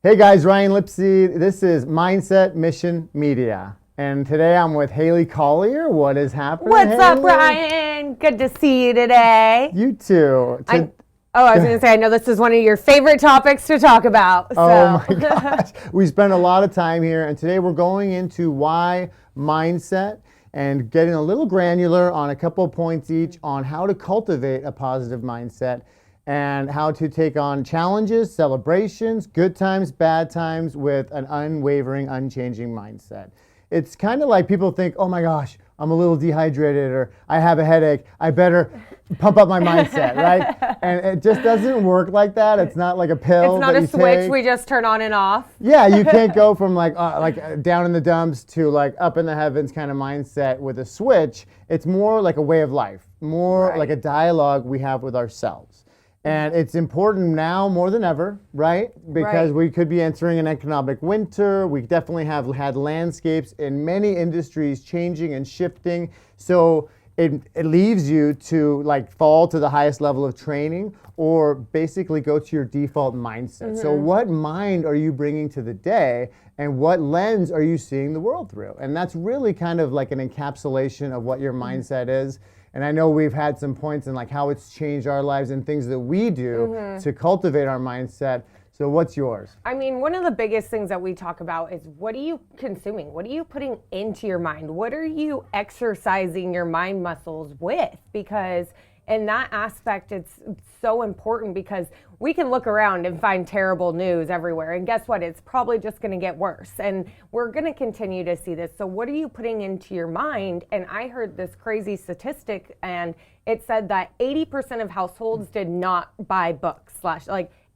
Hey guys, Ryan Lipsy. This is Mindset Mission Media. And today I'm with Haley Collier. What is happening? What's up, Haley? Ryan? Good to see you today. You too. I was going to say, I know this is one of your favorite topics to talk about. Oh my gosh. We spent a lot of time here, and today we're going into why mindset and getting a little granular on a couple of points each on how to cultivate a positive mindset and how to take on challenges, celebrations, good times, bad times with an unwavering, unchanging mindset. It's kind of like people think, oh my gosh, I'm a little dehydrated or I have a headache. I better pump up my mindset, right? And it just doesn't work like that. It's not like a pill. It's not that a you switch take. we just turn on and off. Yeah, you can't go from like down in the dumps to like up in the heavens kind of mindset with a switch. It's more like a way of life, more Right. like a dialogue we have with ourselves. And it's important now more than ever, right? Because Right. we could be entering an economic winter. We definitely have had landscapes in many industries changing and shifting. So it leaves you to like fall to the highest level of training or basically go to your default mindset. So what mind are you bringing to the day and what lens are you seeing the world through? And that's really kind of like an encapsulation of what your mindset is. And I know we've had some points in like how it's changed our lives and things that we do to cultivate our mindset. So what's yours? I mean, one of the biggest things that we talk about is what are you consuming? What are you putting into your mind? What are you exercising your mind muscles with? Because in that aspect, it's so important because we can look around and find terrible news everywhere. And guess what? It's probably just going to get worse. And we're going to continue to see this. So what are you putting into your mind? And I heard this crazy statistic, and it said that 80% of households did not buy books.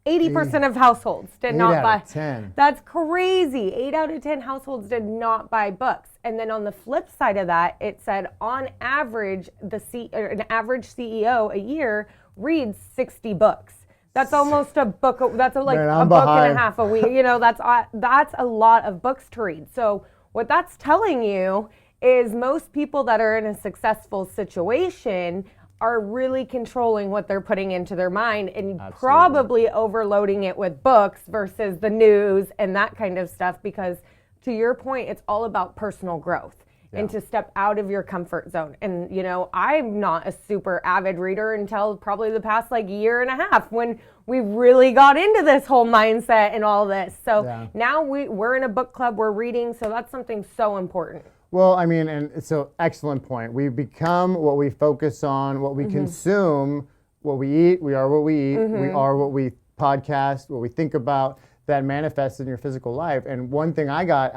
80% of households did not buy. 8 out of 10. That's crazy. 8 out of 10 households did not buy books. And then on the flip side of that, it said on average, an average CEO a year reads 60 books. That's almost a book. That's a book and a half a week. You know, that's a lot of books to read. So what that's telling you is most people that are in a successful situation are really controlling what they're putting into their mind and probably overloading it with books versus the news and that kind of stuff, because to your point, it's all about personal growth and to step out of your comfort zone. And, you know, I'm not a super avid reader until probably the past year and a half when we really got into this whole mindset and all this. So now we're in a book club, we're reading. So that's something so important. Well, I mean, and so excellent point. We become what we focus on, what we consume, what we eat. We are what we eat. We are what we podcast, what we think about. That manifests in your physical life. And one thing I got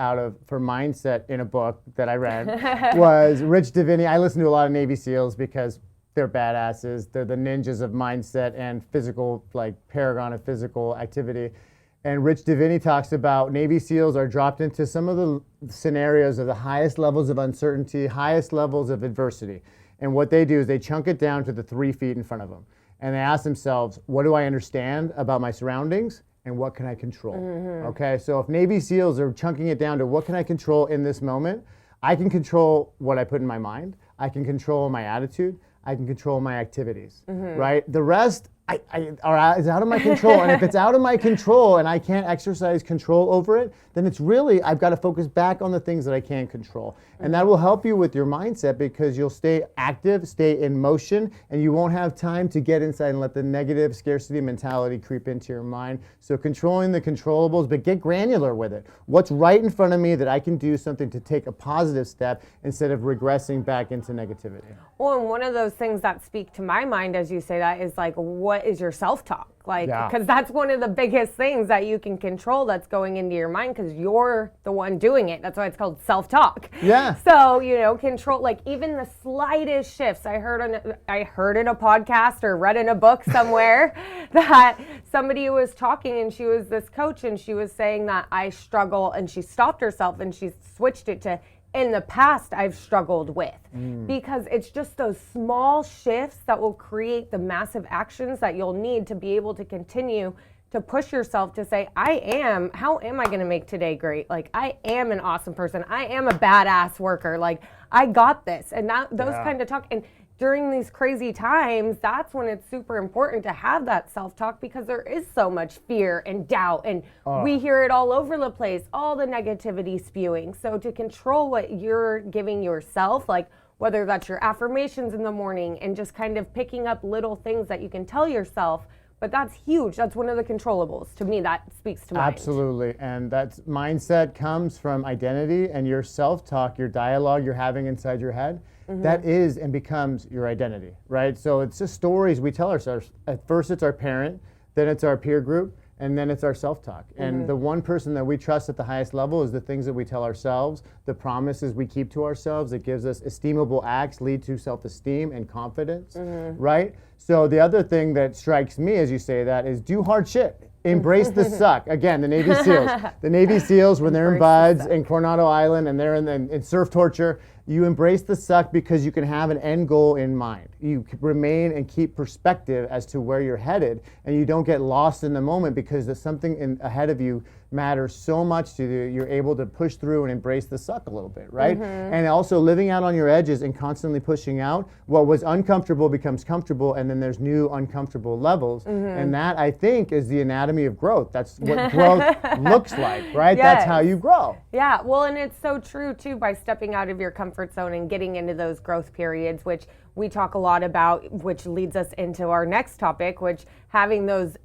for mindset in a book that I read was Rich Diviney. I listen to a lot of Navy SEALs because they're badasses. They're the ninjas of mindset and physical, like paragon of physical activity. And Rich Diviney talks about Navy SEALs are dropped into some of the scenarios of the highest levels of uncertainty, highest levels of adversity. And what they do is they chunk it down to the 3 feet in front of them. And they ask themselves, what do I understand about my surroundings? And what can I control? Okay, so if Navy SEALs are chunking it down to what can I control in this moment, I can control what I put in my mind. I can control my attitude. I can control my activities, right? The rest is out of my control. And if it's out of my control and I can't exercise control over it, then it's really, I've got to focus back on the things that I can control. And that will help you with your mindset because you'll stay active, stay in motion, and you won't have time to get inside and let the negative scarcity mentality creep into your mind. So controlling the controllables, but get granular with it. What's right in front of me that I can do something to take a positive step instead of regressing back into negativity? Well, and one of those things that speak to my mind as you say that is what is your self-talk? Because that's one of the biggest things that you can control that's going into your mind because you're the one doing it. That's why it's called self-talk. Yeah. So, control, even the slightest shifts. I heard in a podcast or read in a book somewhere that somebody was talking and she was this coach and she was saying that I struggle, and she stopped herself and she switched it to in the past I've struggled with, because it's just those small shifts that will create the massive actions that you'll need to be able to continue to push yourself to say, how am I going to make today great? I am an awesome person. I am a badass worker. I got this. And those kind of talk. And during these crazy times, that's when it's super important to have that self-talk, because there is so much fear and doubt, and we hear it all over the place, all the negativity spewing. So to control what you're giving yourself, like whether that's your affirmations in the morning and just kind of picking up little things that you can tell yourself, but that's huge. That's one of the controllables. To me, that speaks to mind. Absolutely. And that mindset comes from identity, and your self-talk, your dialogue you're having inside your head, that is and becomes your identity, right? So it's just stories we tell ourselves. At first it's our parent, then it's our peer group, and then it's our self-talk. And the one person that we trust at the highest level is the things that we tell ourselves, the promises we keep to ourselves. It gives us esteemable acts, lead to self-esteem and confidence, right? So the other thing that strikes me as you say that is do hard shit. Embrace the suck. Again, the Navy SEALs. The Navy SEALs, when they're in buds in Coronado Island and they're in surf torture, you embrace the suck because you can have an end goal in mind. You remain and keep perspective as to where you're headed, and you don't get lost in the moment because there's something ahead of you matters so much to you. You're able to push through and embrace the suck a little bit, right? And also living out on your edges and constantly pushing out. What was uncomfortable becomes comfortable, and then there's new uncomfortable levels. And that, I think, is the anatomy of growth. That's what growth looks like, right? Yes. That's how you grow. Yeah, well, and it's so true, too, by stepping out of your comfort zone and getting into those growth periods, which we talk a lot about, which leads us into our next topic, which having those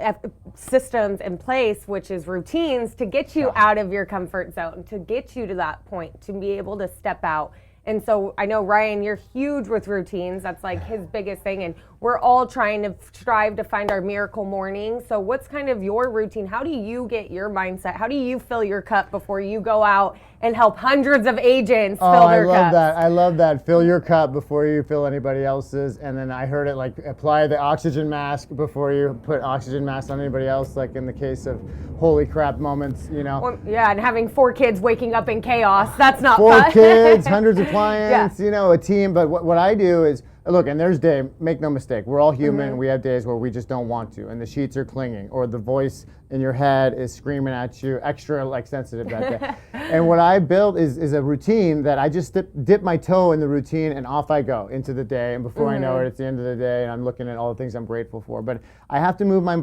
systems in place, which is routines to get you out of your comfort zone, to get you to that point, to be able to step out. And so I know, Ryan, you're huge with routines. That's like his biggest thing. And we're all trying to strive to find our miracle morning. So what's kind of your routine? How do you get your mindset? How do you fill your cup before you go out and help hundreds of agents fill their cups? I love that. I love that. Fill your cup before you fill anybody else's. And then I heard it like apply the oxygen mask before you put oxygen mask on anybody else, like in the case of holy crap moments, you know. Well, yeah, and having 4 kids waking up in chaos, that's not 4 fun. kids, hundreds of clients, you know, a team. But what I do is, look, and there's day, make no mistake, we're all human. We have days where we just don't want to, and the sheets are clinging, or the voice in your head is screaming at you, extra like sensitive that day. And what I built is a routine that I just dip my toe in the routine, and off I go into the day. And before I know it, it's the end of the day, and I'm looking at all the things I'm grateful for. But I have to move my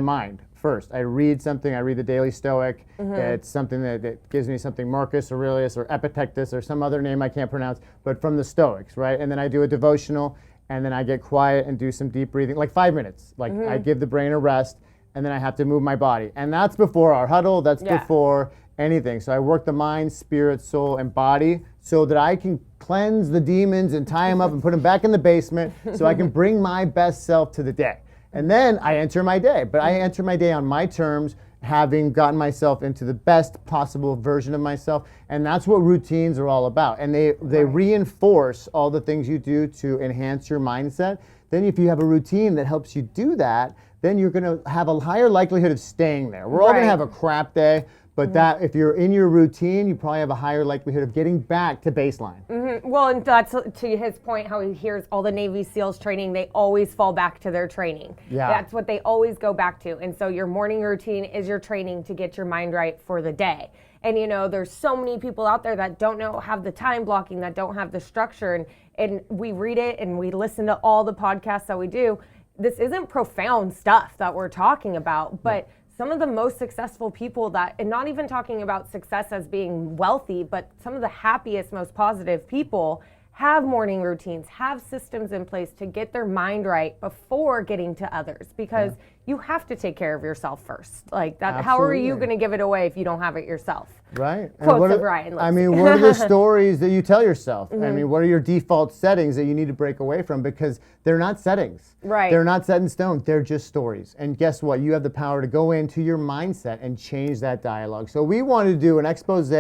mind first. I read something. I read the Daily Stoic. It's something that gives me something Marcus Aurelius or Epictetus or some other name I can't pronounce, but from the Stoics, right? And then I do a devotional, and then I get quiet and do some deep breathing, like 5 minutes. Like I give the brain a rest, and then I have to move my body. And that's before our huddle. That's before anything. So I work the mind, spirit, soul, and body so that I can cleanse the demons and tie them up and put them back in the basement so I can bring my best self to the day. And then I enter my day. But I enter my day on my terms, having gotten myself into the best possible version of myself. And that's what routines are all about. And they reinforce all the things you do to enhance your mindset. Then if you have a routine that helps you do that, then you're going to have a higher likelihood of staying there. We're all going to have a crap day, but that if you're in your routine, you probably have a higher likelihood of getting back to baseline. Well, and that's to his point, how he hears all the Navy SEALs training, they always fall back to their training. Yeah. That's what they always go back to. And so your morning routine is your training to get your mind right for the day. And, you know, there's so many people out there that don't have the time blocking, that don't have the structure. And we read it and we listen to all the podcasts that we do. This isn't profound stuff that we're talking about, but some of the most successful people and not even talking about success as being wealthy, but some of the happiest, most positive people have morning routines, have systems in place to get their mind right before getting to others, because you have to take care of yourself first. Like that. Absolutely. How are you going to give it away if you don't have it yourself? Right. Quotes of Ryan. I mean, what are the stories that you tell yourself? I mean, what are your default settings that you need to break away from? Because they're not settings. Right. They're not set in stone. They're just stories. And guess what? You have the power to go into your mindset and change that dialogue. So we wanted to do an expose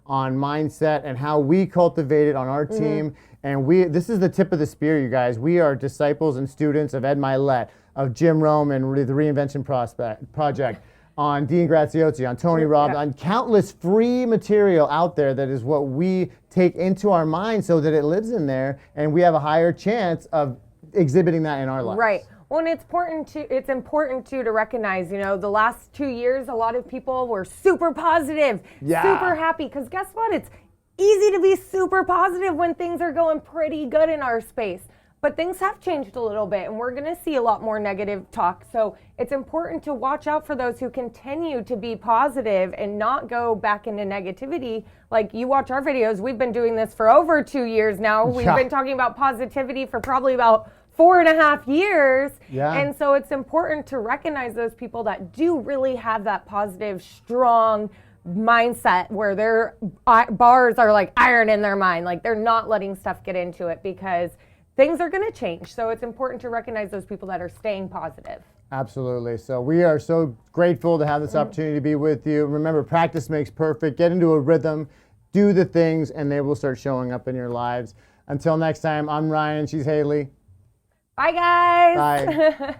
on mindset and how we cultivate it on our team. And this is the tip of the spear, you guys. We are disciples and students of Ed Milet, of Jim Rome and the Reinvention Project, on Dean Graziosi, on Tony Robbins, on countless free material out there that is what we take into our mind so that it lives in there and we have a higher chance of exhibiting that in our lives. Right. Well, and it's important to recognize, you know, the last 2 years, a lot of people were super positive, super happy, because guess what? It's easy to be super positive when things are going pretty good in our space. But things have changed a little bit, and we're going to see a lot more negative talk. So it's important to watch out for those who continue to be positive and not go back into negativity. Like, you watch our videos, we've been doing this for over 2 years now. We've been talking about positivity for probably about 4.5 years. Yeah. And so it's important to recognize those people that do really have that positive, strong mindset where their bars are like iron in their mind. Like, they're not letting stuff get into it because things are going to change. So it's important to recognize those people that are staying positive. Absolutely. So we are so grateful to have this opportunity to be with you. Remember, practice makes perfect. Get into a rhythm, do the things, and they will start showing up in your lives. Until next time, I'm Ryan. She's Haley. Bye, guys. Bye.